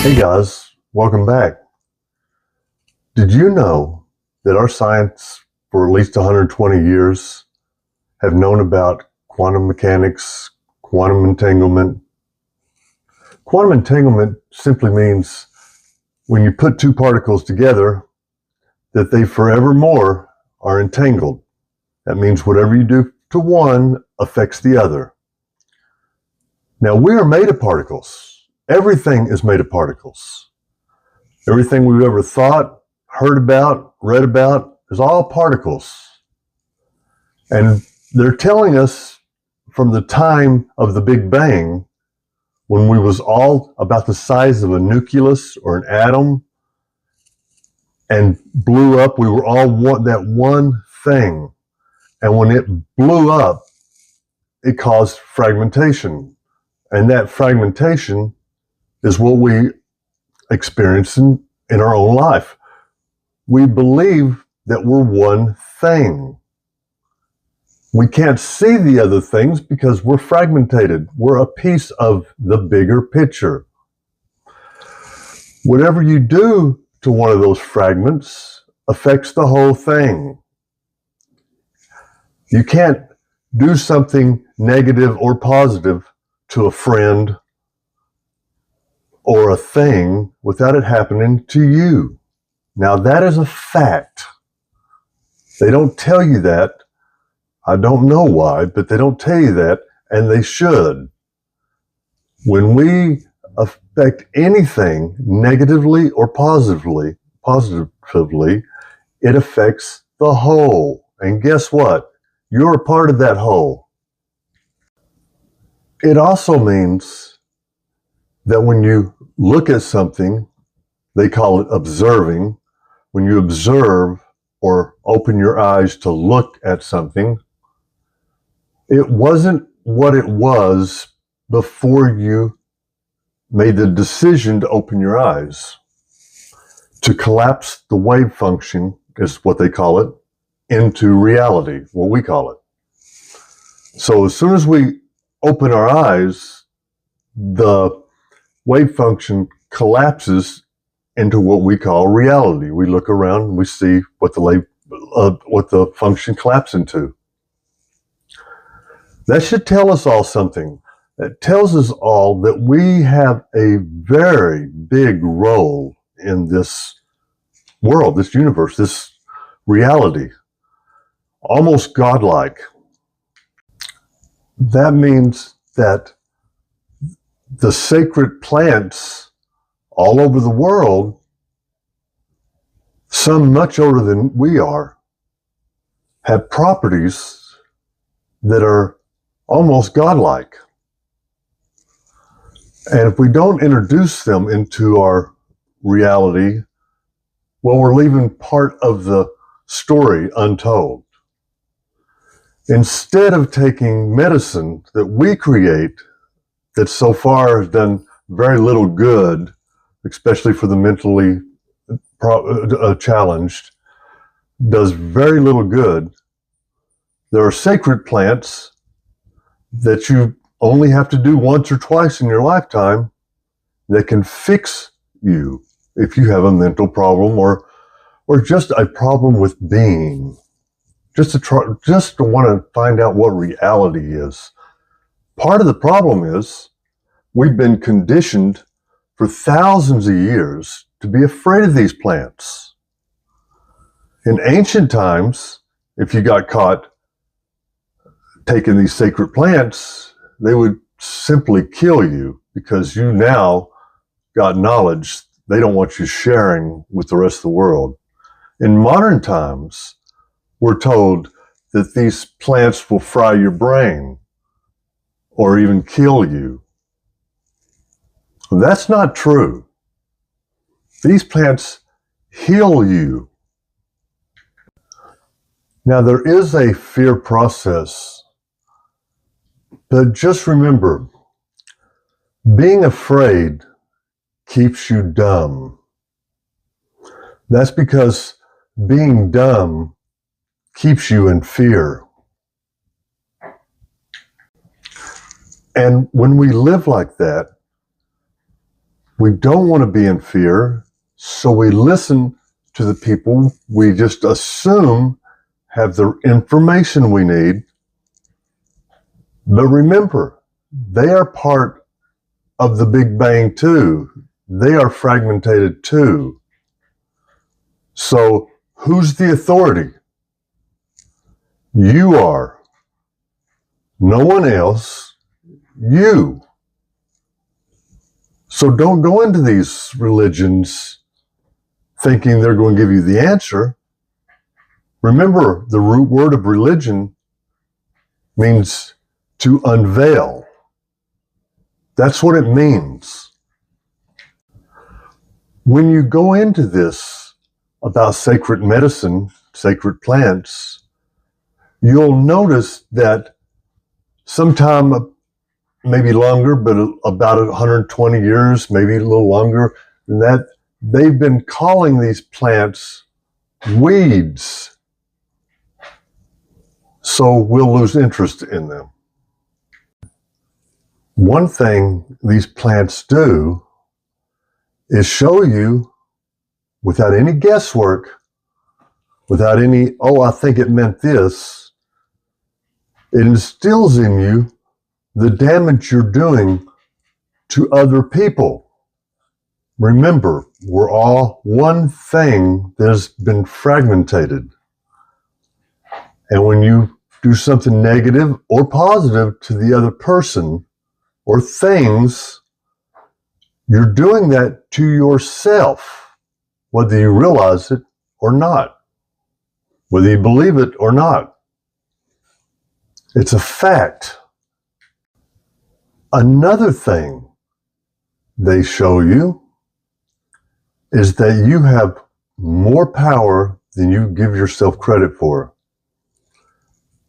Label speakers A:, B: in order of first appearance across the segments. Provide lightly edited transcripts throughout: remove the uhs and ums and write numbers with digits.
A: Hey guys, welcome back. Did you know that our science for at least 120 years have known about quantum mechanics, quantum entanglement? Quantum entanglement simply means when you put two particles together that they forevermore are entangled. That means whatever you do to one affects the other. Now we are made of particles. Everything is made of particles. Everything we've ever thought, heard about, read about is all particles. And they're telling us from the time of the Big Bang, when we was all about the size of a nucleus or an atom and blew up, we were all that one thing. And when it blew up, it caused fragmentation. And that fragmentation is what we experience in our own life. We believe that we're one thing. We can't see the other things because we're fragmented. We're a piece of the bigger picture. Whatever you do to one of those fragments affects the whole thing. You can't do something negative or positive to a friend or a thing without it happening to you. Now that is a fact. They don't tell you that. I don't know why, but they don't tell you that, and they should. When we affect anything negatively or positively, it affects the whole. And guess what? You're a part of that whole. It also means that when you look at something, they call it observing. When you observe or open your eyes to look at something, it wasn't what it was before you made the decision to open your eyes. To collapse the wave function is what they call it, into reality, what we call it. So as soon as we open our eyes, the wave function collapses into what we call reality. We look around and we see what the function collapsed into. That should tell us all something. It tells us all that we have a very big role in this world, this universe, this reality, almost godlike. That means that the sacred plants all over the world, some much older than we are, have properties that are almost godlike. And if we don't introduce them into our reality, well, we're leaving part of the story untold. Instead of taking medicine that we create that so far has done very little good, especially for the mentally challenged, does very little good. There are sacred plants that you only have to do once or twice in your lifetime that can fix you if you have a mental problem or just a problem with being. Just to want to find out what reality is. Part of the problem is we've been conditioned for thousands of years to be afraid of these plants. In ancient times, if you got caught taking these sacred plants, they would simply kill you because you now got knowledge they don't want you sharing with the rest of the world. In modern times, we're told that these plants will fry your brain or even kill you. That's not true. These plants heal you. Now, there is a fear process, but just remember, being afraid keeps you dumb. That's because being dumb keeps you in fear. And when we live like that, We don't want to be in fear, so we listen to the people we just assume have the information we need. But remember, they are part of the Big Bang too. They are fragmented too. So who's the authority? You are. No one else. You. So don't go into these religions thinking they're going to give you the answer. Remember, the root word of religion means to unveil. That's what it means. When you go into this about sacred medicine, sacred plants, you'll notice that sometime, maybe longer, but about 120 years, maybe a little longer than that, they've been calling these plants weeds. So we'll lose interest in them. One thing these plants do is show you, without any guesswork, without any, oh, I think it meant this, it instills in you the damage you're doing to other people. Remember, we're all one thing that has been fragmented. And when you do something negative or positive to the other person or things, you're doing that to yourself, whether you realize it or not, whether you believe it or not. It's a fact. Another thing they show you is that you have more power than you give yourself credit for.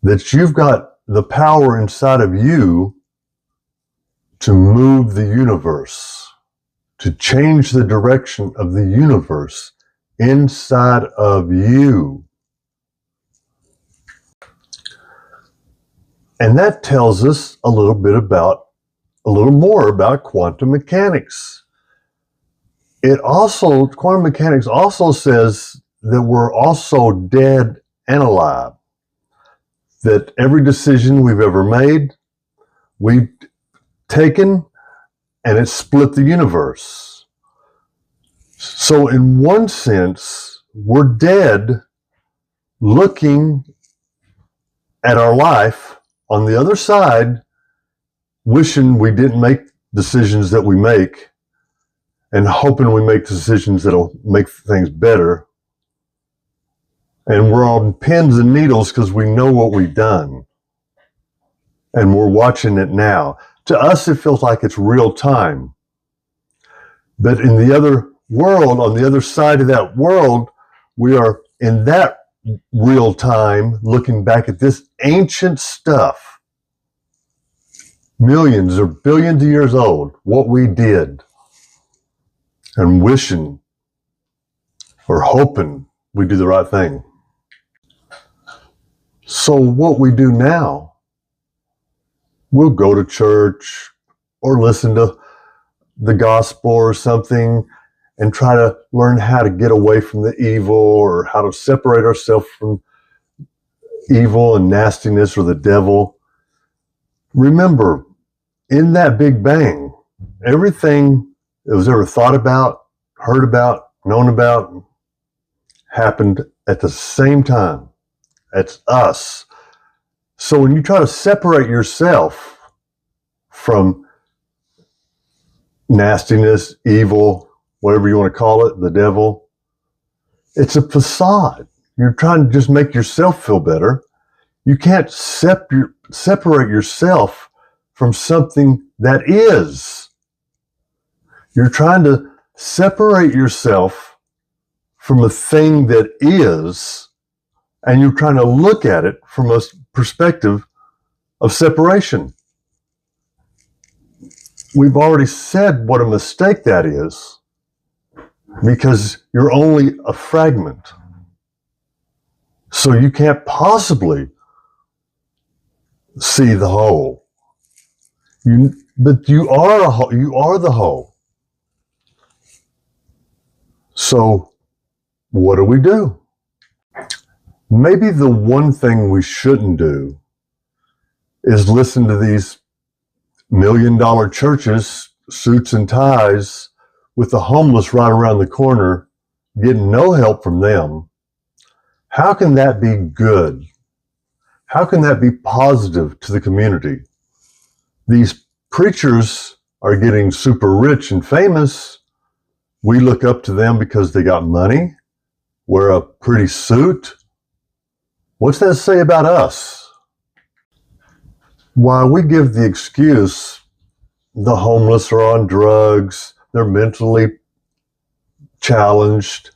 A: That you've got the power inside of you to move the universe, to change the direction of the universe inside of you. And that tells us a little more about quantum mechanics. Quantum mechanics also says that we're also dead and alive. That every decision we've ever made, we've taken, and it's split the universe. So in one sense, we're dead looking at our life on the other side, wishing we didn't make decisions that we make, and hoping we make decisions that'll make things better. And we're on pins and needles because we know what we've done. And we're watching it now. To us, it feels like it's real time. But in the other world, on the other side of that world, we are in that real time looking back at this ancient stuff, millions or billions of years old, what we did, and wishing or hoping we do the right thing. So what we do now, we'll go to church or listen to the gospel or something and try to learn how to get away from the evil or how to separate ourselves from evil and nastiness or the devil. Remember, in that Big Bang, everything that was ever thought about, heard about, known about, happened at the same time. That's us. So when you try to separate yourself from nastiness, evil, whatever you want to call it, the devil, it's a facade. You're trying to just make yourself feel better. You can't separate yourself from something that is. You're trying to separate yourself from a thing that is, and you're trying to look at it from a perspective of separation. We've already said what a mistake that is, because you're only a fragment. So you can't possibly see the whole. But you are the whole. So what do? Maybe the one thing we shouldn't do is listen to these $1 million churches, suits and ties, with the homeless right around the corner, getting no help from them. How can that be good? How can that be positive to the community? These preachers are getting super rich and famous. We look up to them because they got money, wear a pretty suit. What's that say about us? While we give the excuse the homeless are on drugs, they're mentally challenged,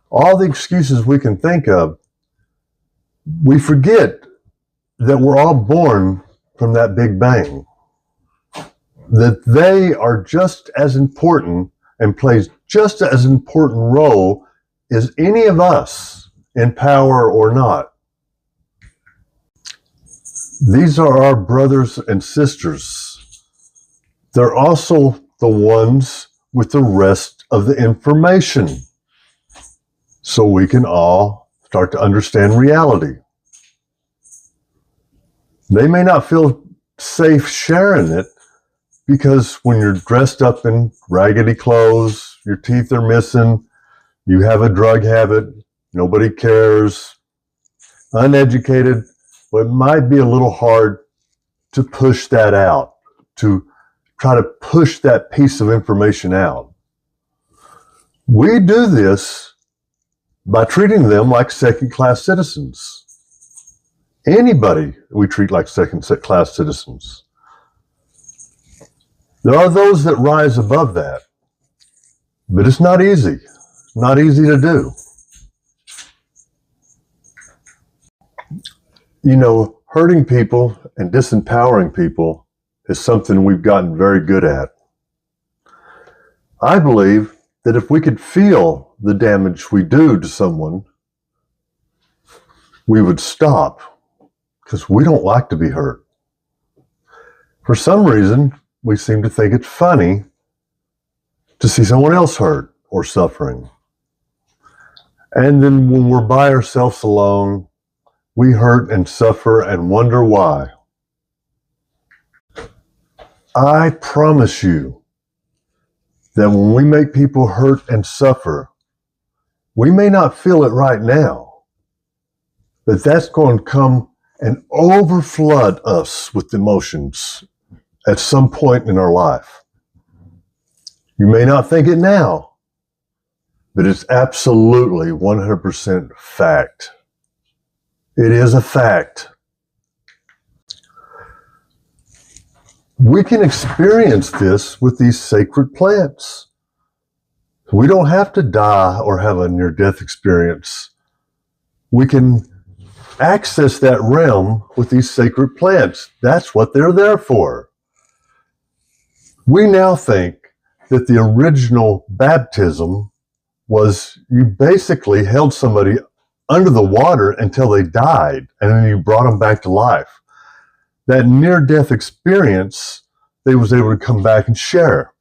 A: all the excuses we can think of, we forget that we're all born from that Big Bang, that they are just as important and plays just as important role as any of us, in power or not. These are our brothers and sisters. They're also the ones with the rest of the information, so we can all start to understand reality. They may not feel safe sharing it, because when you're dressed up in raggedy clothes, your teeth are missing, you have a drug habit, nobody cares, uneducated, well, it might be a little hard to push that out, to try to push that piece of information out. We do this by treating them like second-class citizens. Anybody we treat like second-class citizens. There are those that rise above that, but it's not easy. It's not easy to do. You know, hurting people and disempowering people is something we've gotten very good at. I believe that if we could feel the damage we do to someone, we would stop, because we don't like to be hurt. For some reason, we seem to think it's funny to see someone else hurt or suffering. And then when we're by ourselves alone, we hurt and suffer and wonder why. I promise you that when we make people hurt and suffer, we may not feel it right now, but that's going to come and overflood us with emotions at some point in our life. You may not think it now, but it's absolutely 100% fact. It is a fact. We can experience this with these sacred plants. We don't have to die or have a near-death experience. We can access that realm with these sacred plants. That's what they're there for. We now think that the original baptism was you basically held somebody under the water until they died, and then you brought them back to life. That near-death experience, they was able to come back and share.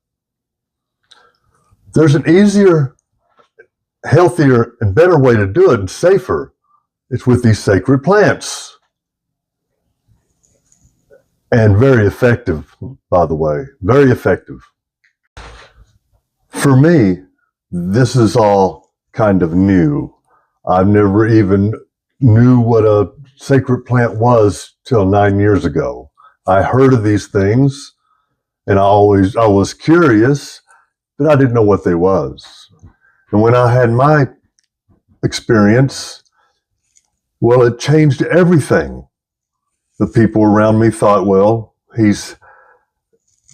A: There's an easier, healthier, and better way to do it, and safer. It's with these sacred plants. And very effective, by the way. Very effective. For me, this is all kind of new. I've never even knew what a sacred plant was till 9 years ago. I heard of these things, and I was curious, but I didn't know what they was. And when I had my experience, well, it changed everything. The people around me thought, well, he's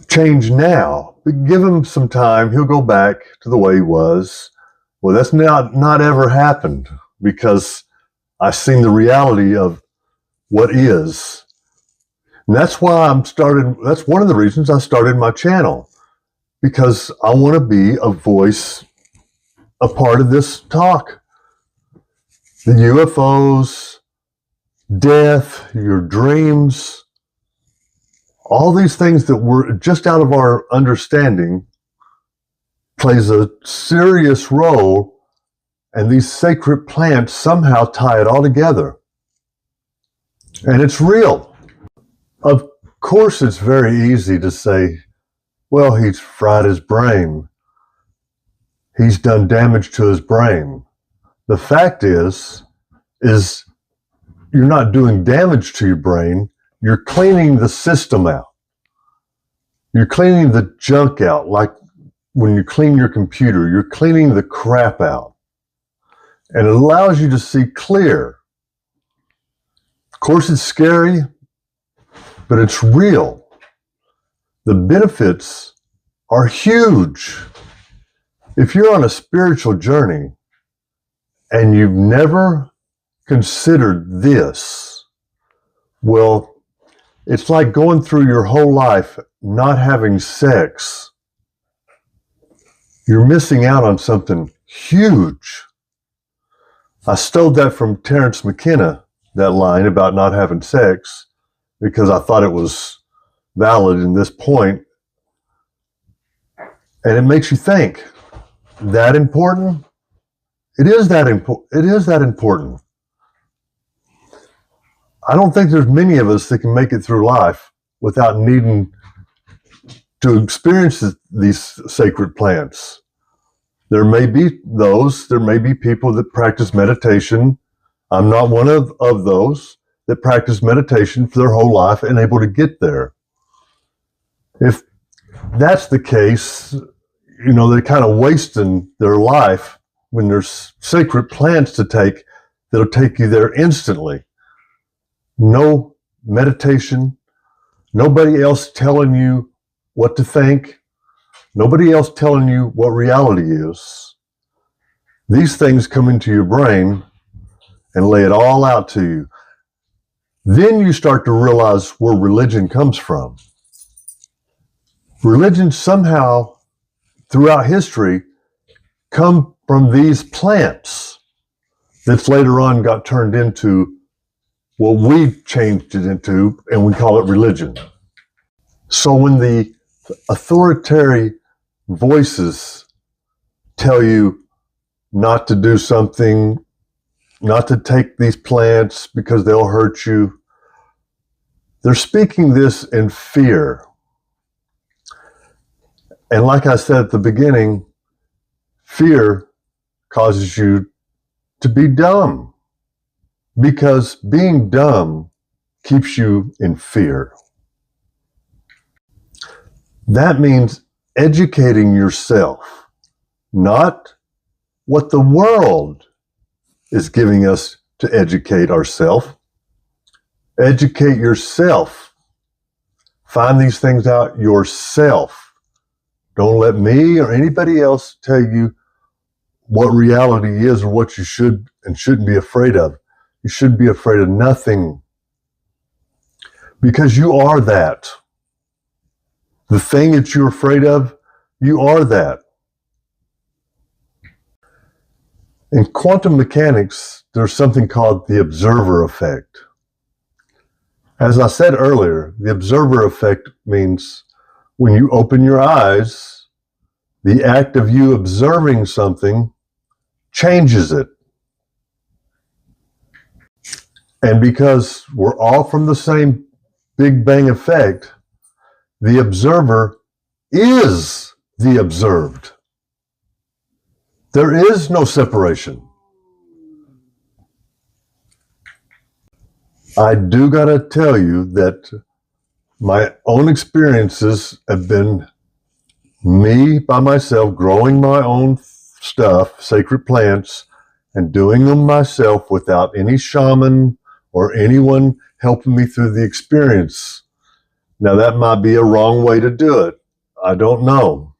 A: changed now, but give him some time, he'll go back to the way he was. Well, that's not ever happened, because I've seen the reality of what is. And that's why that's one of the reasons I started my channel, because I want to be a voice, a part of this talk. The UFOs, death, your dreams, all these things that were just out of our understanding, plays a serious role, and these sacred plants somehow tie it all together. And it's real. Of course, it's very easy to say, well, he's fried his brain. He's done damage to his brain. The fact is you're not doing damage to your brain. You're cleaning the system out. You're cleaning the junk out, like when you clean your computer, you're cleaning the crap out. And it allows you to see clear. Of course, it's scary, but it's real. The benefits are huge. If you're on a spiritual journey and you've never considered this, well, it's like going through your whole life not having sex. You're missing out on something huge. I stole that from Terence McKenna, that line about not having sex, because I thought it was valid in this point. And it makes you think, that important? It is that important. I don't think there's many of us that can make it through life without needing to experience these sacred plants. There may be people that practice meditation. I'm not one of those that practice meditation for their whole life and able to get there. If that's the case, they're kind of wasting their life when there's sacred plants to take that'll take you there instantly. No meditation, nobody else telling you what to think, nobody else telling you what reality is. These things come into your brain and lay it all out to you. Then you start to realize where religion comes from. Religion somehow, throughout history, come from these plants that's later on got turned into what we've changed it into, and we call it religion. So when the authoritarian voices tell you not to do something, not to take these plants because they'll hurt you, they're speaking this in fear. And like I said at the beginning, fear causes you to be dumb, because being dumb keeps you in fear. That means educating yourself, not what the world is giving us to educate ourselves. Educate yourself. Find these things out yourself. Don't let me or anybody else tell you what reality is or what you should and shouldn't be afraid of. You should be afraid of nothing, because you are that. The thing that you're afraid of, you are that. In quantum mechanics, there's something called the observer effect. As I said earlier, the observer effect means when you open your eyes, the act of you observing something changes it. And because we're all from the same Big Bang effect, the observer is the observed. There is no separation. I do gotta tell you that my own experiences have been me by myself growing my own stuff, sacred plants, and doing them myself without any shaman or anyone helping me through the experience. Now, that might be a wrong way to do it. I don't know.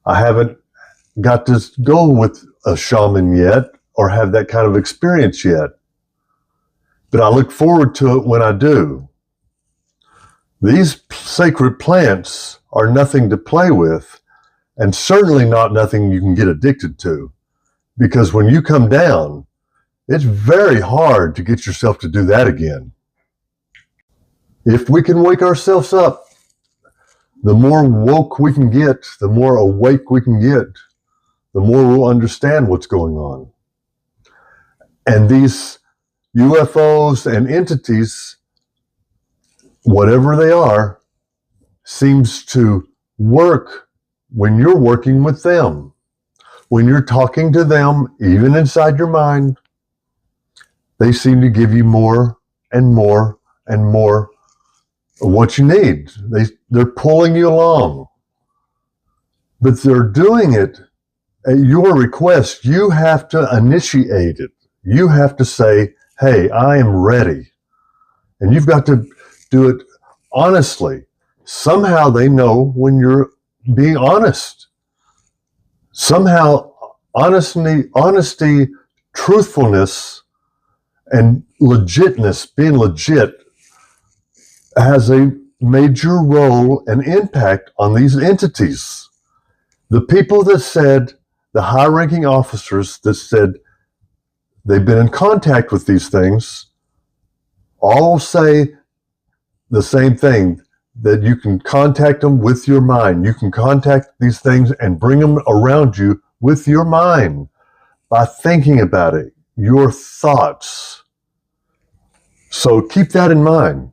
A: I haven't got to go with a shaman yet or have that kind of experience yet. But I look forward to it when I do. These sacred plants are nothing to play with, and certainly not nothing you can get addicted to. Because when you come down, it's very hard to get yourself to do that again. If we can wake ourselves up, The more woke we can get, the more awake we can get, the more we'll understand what's going on. And these UFOs and entities, whatever they are, seems to work when you're working with them. When you're talking to them, even inside your mind, they seem to give you more and more and more of what you need. They're pulling you along. But they're doing it at your request. You have to initiate it. You have to say, hey, I am ready. And you've got to do it honestly. Somehow they know when you're being honest. Somehow honesty, truthfulness, and legitness, being legit, has a major role and impact on these entities. The people that said, the high-ranking officers that said they've been in contact with these things, all say the same thing, that you can contact them with your mind. You can contact these things and bring them around you with your mind by thinking about it, your thoughts. So keep that in mind.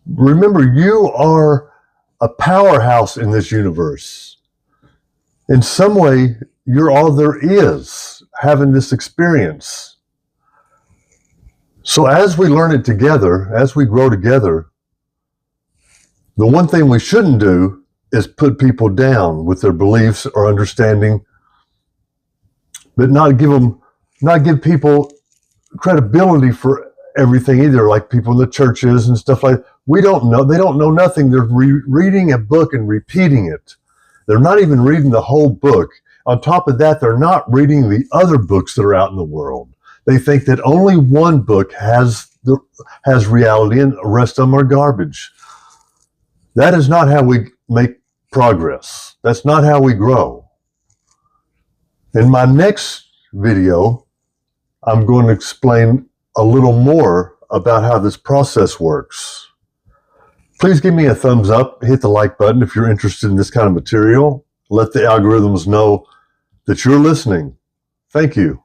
A: Remember, you are a powerhouse in this universe. In some way, you're all there is, having this experience. So as we learn it together, as we grow together, the one thing we shouldn't do is put people down with their beliefs or understanding, but not give people credibility for everything either, like people in the churches and stuff like that. We don't know. They don't know nothing. They're reading a book and repeating it. They're not even reading the whole book. On top of that, they're not reading the other books that are out in the world. They think that only one book has reality and the rest of them are garbage. That is not how we make progress. That's not how we grow. In my next video, I'm going to explain a little more about how this process works. Please give me a thumbs up, hit the like button if you're interested in this kind of material. Let the algorithms know that you're listening. Thank you.